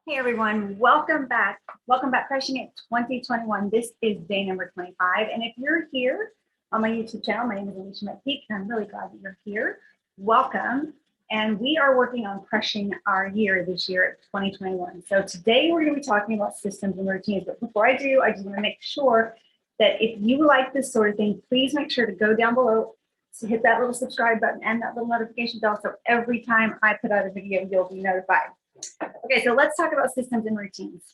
Hey everyone, welcome back. Welcome back, Crushing It 2021. This is day number 25. And if you're here on my YouTube channel, my name is Alicia and I'm really glad that you're here. Welcome. And we are working on crushing our year this year, 2021. So today we're going to be talking about systems and routines. But before I do, I just want to make sure that if you like this sort of thing, please make sure to go down below, to hit that little subscribe button and that little notification bell. So every time I put out a video, you'll be notified. Okay, so let's talk about systems and routines.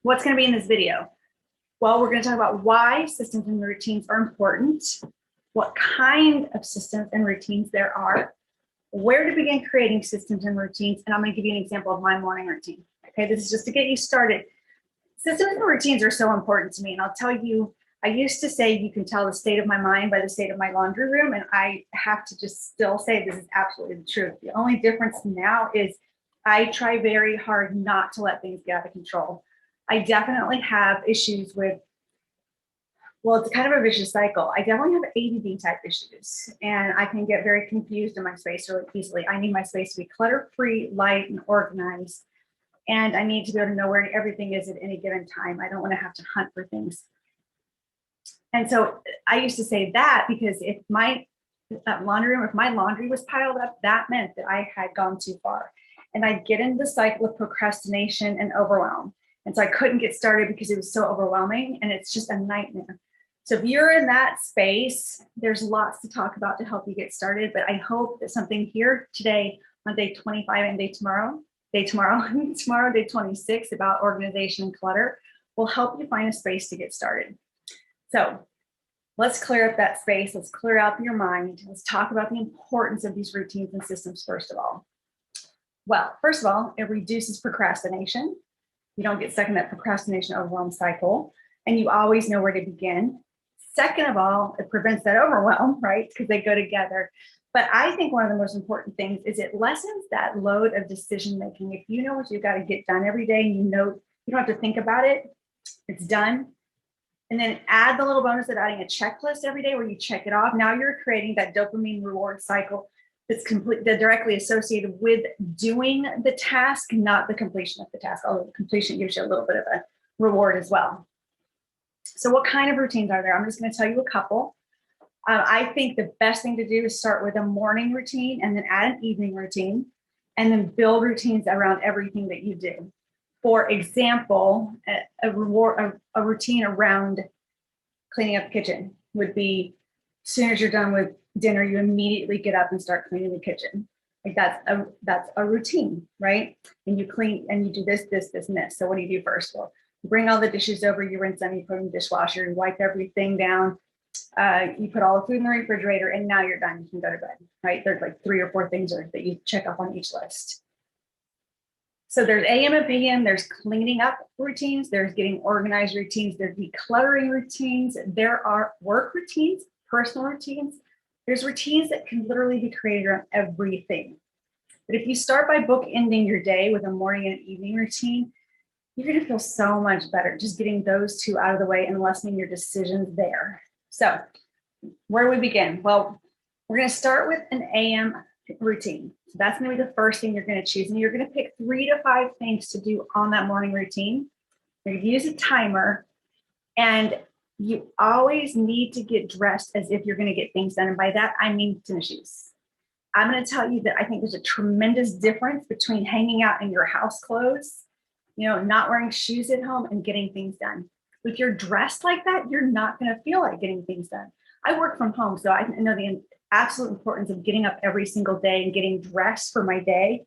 What's going to be in this video? Well, we're going to talk about why systems and routines are important, what kind of systems and routines there are, where to begin creating systems and routines, and I'm going to give you an example of my morning routine. Okay, this is just to get you started. Systems and routines are so important to me, and I'll tell you, I used to say you can tell the state of my mind by the state of my laundry room, and I have to just still say this is absolutely the truth. The only difference now is I try very hard not to let things get out of control. I definitely have issues with, well, it's kind of a vicious cycle. I definitely have ADD type issues, and I can get very confused in my space really easily. I need my space to be clutter-free, light, and organized, and I need to be able to know where everything is at any given time. I don't want to have to hunt for things. And so I used to say that because if my laundry room, if my laundry was piled up, that meant that I had gone too far. And I'd get into the cycle of procrastination and overwhelm. And so I couldn't get started because it was so overwhelming, and it's just a nightmare. So if you're in that space, there's lots to talk about to help you get started. But I hope that something here today on day 25 and day 26 about organization and clutter will help you find a space to get started. So let's clear up that space. Let's clear out your mind. Let's talk about the importance of these routines and systems first of all. Well, first of all, it reduces procrastination. You don't get stuck in that procrastination overwhelm cycle, and you always know where to begin. Second of all, it prevents that overwhelm, right? Because they go together. But I think one of the most important things is it lessens that load of decision making. If you know what you've got to get done every day, and you know you don't have to think about it, it's done. And then add the little bonus of adding a checklist every day where you check it off. Now you're creating that dopamine reward cycle that's directly associated with doing the task, not the completion of the task, although the completion gives you a little bit of a reward as well. So what kind of routines are there? I'm just going to tell you a couple. I think the best thing to do is start with a morning routine and then add an evening routine and then build routines around everything that you do. For example, a routine around cleaning up the kitchen would be as soon as you're done with dinner, you immediately get up and start cleaning the kitchen. Like that's a routine, right? And you clean and you do this, and this. So what do you do first? Well, you bring all the dishes over, you rinse them, you put them in the dishwasher, you wipe everything down, you put all the food in the refrigerator, and now you're done. You can go to bed, right? There's like 3 or 4 things that you check off on each list. So there's AM and PM, there's cleaning up routines, there's getting organized routines, there's decluttering routines, there are work routines, personal routines. There's routines that can literally be created around everything. But if you start by bookending your day with a morning and evening routine, you're going to feel so much better just getting those 2 out of the way and lessening your decisions there. So where do we begin? Well, we're going to start with an AM routine. So that's going to be the first thing you're going to choose. And you're going to pick 3 to 5 things to do on that morning routine. You're going to use a timer, and you always need to get dressed as if you're going to get things done. And by that, I mean tennis shoes. I'm going to tell you that I think there's a tremendous difference between hanging out in your house clothes, not wearing shoes at home and getting things done. If you're dressed like that, you're not going to feel like getting things done. I work from home, so I know the absolute importance of getting up every single day and getting dressed for my day.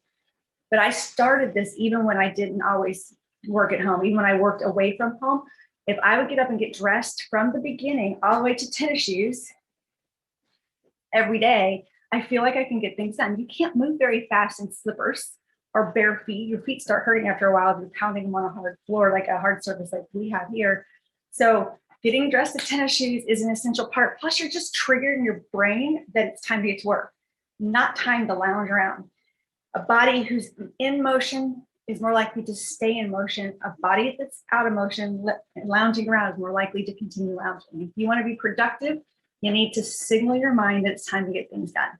But I started this even when I didn't always work at home, even when I worked away from home. If I would get up and get dressed from the beginning all the way to tennis shoes every day, I feel like I can get things done. You can't move very fast in slippers or bare feet. Your feet start hurting after a while if you're pounding them on a hard floor, like a hard surface like we have here. So getting dressed in tennis shoes is an essential part. Plus, you're just triggering your brain that it's time to get to work, not time to lounge around. A body who's in motion is more likely to stay in motion. A body that's out of motion, lounging around, is more likely to continue lounging. If you want to be productive, you need to signal your mind that it's time to get things done.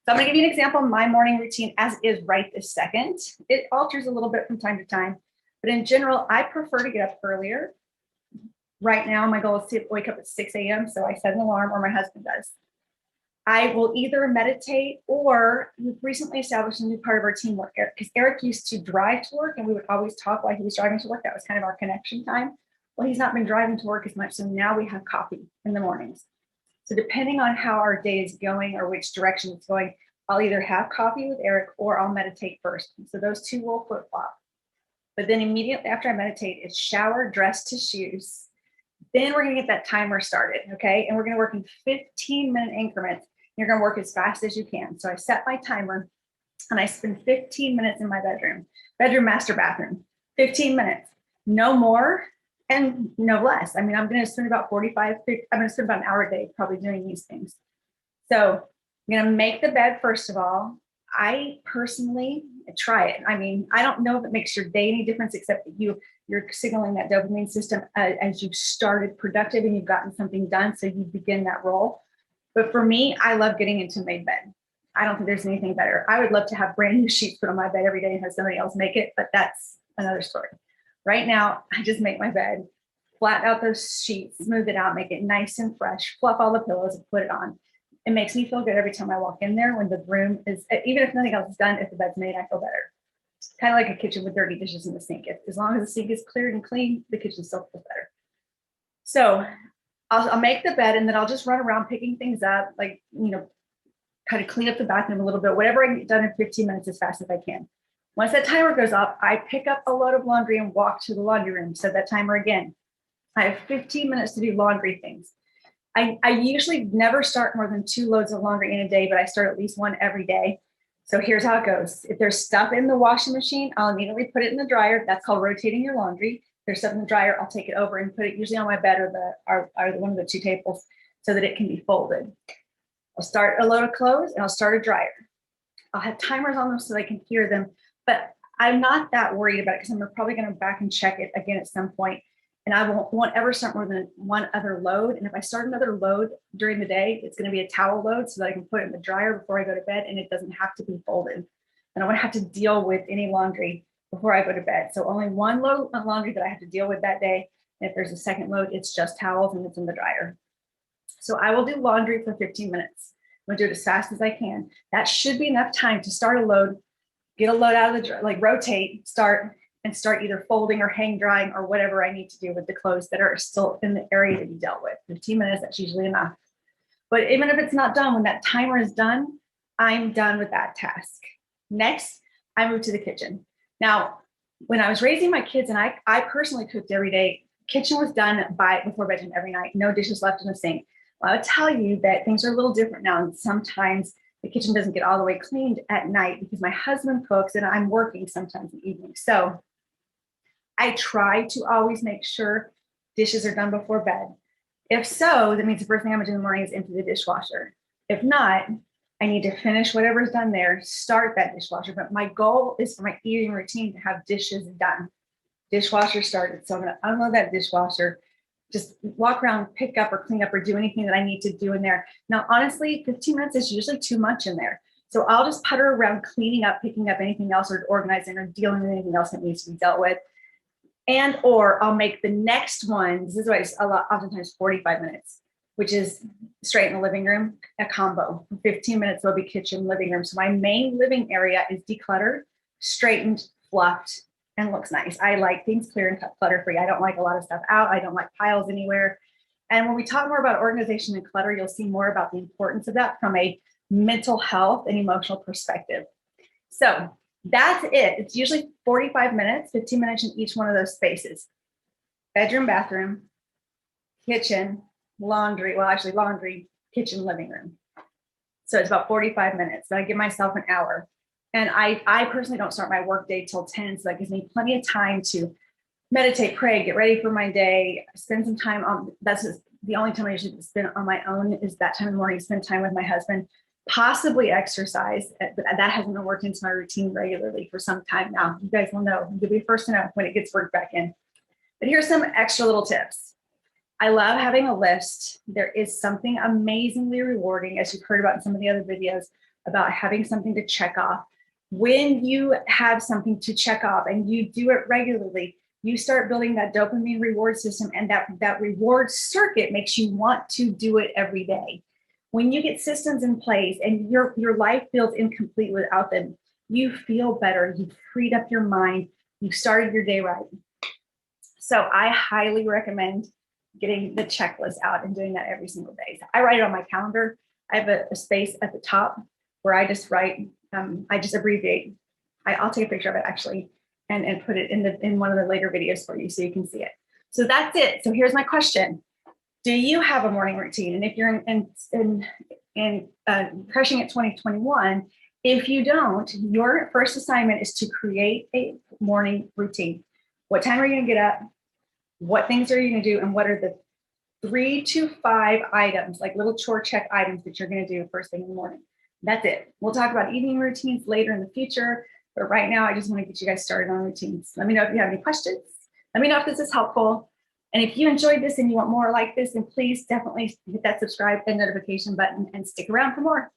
So I'm going to give you an example of my morning routine as is right this second. It alters a little bit from time to time, but in general, I prefer to get up earlier. Right now, my goal is to wake up at 6 a.m. So I set an alarm, or my husband does. I will either meditate, or we've recently established a new part of our team work, because Eric used to drive to work and we would always talk while he was driving to work. That was kind of our connection time. Well, he's not been driving to work as much. So now we have coffee in the mornings. So depending on how our day is going or which direction it's going, I'll either have coffee with Eric or I'll meditate first. So those two will flip flop. But then immediately after I meditate, it's shower, dress to shoes. Then we're going to get that timer started, okay? And we're going to work in 15-minute increments. You're going to work as fast as you can. So I set my timer and I spend 15 minutes in my bedroom, master bathroom, 15 minutes, no more and no less. I mean, I'm going to spend about 45, I'm going to spend about an hour a day probably doing these things. So I'm going to make the bed first of all. I personally try it. I mean, I don't know if it makes your day any difference, except that you're signaling that dopamine system as you've started productive and you've gotten something done. So you begin that roll. But for me, I love getting into made bed. I don't think there's anything better. I would love to have brand new sheets put on my bed every day and have somebody else make it, but that's another story. Right now, I just make my bed, flatten out those sheets, smooth it out, make it nice and fresh, fluff all the pillows and put it on. It makes me feel good every time I walk in there when the room is, even if nothing else is done, if the bed's made, I feel better. It's kind of like a kitchen with dirty dishes in the sink. As long as the sink is cleared and clean, the kitchen still feels better. So I'll make the bed and then I'll just run around picking things up, like, kind of clean up the bathroom a little bit, whatever I get done in 15 minutes as fast as I can. Once that timer goes off, I pick up a load of laundry and walk to the laundry room. Set that timer again. I have 15 minutes to do laundry things. I usually never start more than 2 loads of laundry in a day, but I start at least 1 every day. So here's how it goes. If there's stuff in the washing machine, I'll immediately put it in the dryer. That's called rotating your laundry. If there's stuff in the dryer, I'll take it over and put it usually on my bed or one of the 2 tables so that it can be folded. I'll start a load of clothes and I'll start a dryer. I'll have timers on them so I can hear them, but I'm not that worried about it because I'm probably going to back and check it again at some point. And I won't ever start more than 1 other load. And if I start another load during the day, it's going to be a towel load so that I can put it in the dryer before I go to bed and it doesn't have to be folded. And I won't have to deal with any laundry before I go to bed. So only 1 load of laundry that I have to deal with that day. And if there's a second load, it's just towels and it's in the dryer. So I will do laundry for 15 minutes. I'm going to do it as fast as I can. That should be enough time to start a load, get a load out of the, like rotate, start either folding or hang drying or whatever I need to do with the clothes that are still in the area to be dealt with. 15 minutes, that's usually enough. But even if it's not done, when that timer is done, I'm done with that task. Next, I move to the kitchen. Now, when I was raising my kids and I personally cooked every day, kitchen was done before bedtime every night, no dishes left in the sink. Well, I would tell you that things are a little different now. And sometimes the kitchen doesn't get all the way cleaned at night because my husband cooks and I'm working sometimes in the evening. So I try to always make sure dishes are done before bed. If so, that means the first thing I'm gonna do in the morning is empty the dishwasher. If not, I need to finish whatever's done there, start that dishwasher. But my goal is for my evening routine to have dishes done, dishwasher started. So I'm gonna unload that dishwasher, just walk around, pick up or clean up or do anything that I need to do in there. Now, honestly, 15 minutes is usually too much in there. So I'll just putter around cleaning up, picking up anything else or organizing or dealing with anything else that needs to be dealt with. And, or I'll make the next one, this is why it's oftentimes 45 minutes, which is straight in the living room, a combo. 15 minutes, there'll be kitchen, living room. So my main living area is decluttered, straightened, fluffed, and looks nice. I like things clear and clutter-free. I don't like a lot of stuff out. I don't like piles anywhere. And when we talk more about organization and clutter, you'll see more about the importance of that from a mental health and emotional perspective. So that's it. It's usually 45 minutes, 15 minutes in each one of those spaces. Bedroom, bathroom, kitchen, laundry. Well, actually laundry, kitchen, living room. So it's about 45 minutes. So I give myself an hour. And I personally don't start my work day till 10. So that gives me plenty of time to meditate, pray, get ready for my day, spend some time on, that's the only time I usually spend on my own is that time in the morning, spend time with my husband, possibly exercise, but that hasn't been worked into my routine regularly for some time now. You guys will know, you'll be the first to know when it gets worked back in. But here's some extra little tips. I love having a list. There is something amazingly rewarding, as you've heard about in some of the other videos, about having something to check off. When you have something to check off and you do it regularly, you start building that dopamine reward system, and that reward circuit makes you want to do it every day. When you get systems in place and your life feels incomplete without them, you feel better, you've freed up your mind, you started your day right. So I highly recommend getting the checklist out and doing that every single day. So I write it on my calendar. I have a space at the top where I just write, I just abbreviate. I'll take a picture of it actually and put it in one of the later videos for you so you can see it. So that's it. So here's my question. Do you have a morning routine? And if you're in Crushing It 2021, if you don't, your first assignment is to create a morning routine. What time are you going to get up? What things are you going to do? And what are the 3 to 5 items, like little chore check items that you're going to do first thing in the morning? That's it. We'll talk about evening routines later in the future. But right now, I just want to get you guys started on routines. Let me know if you have any questions. Let me know if this is helpful. And if you enjoyed this and you want more like this, then please definitely hit that subscribe and notification button and stick around for more.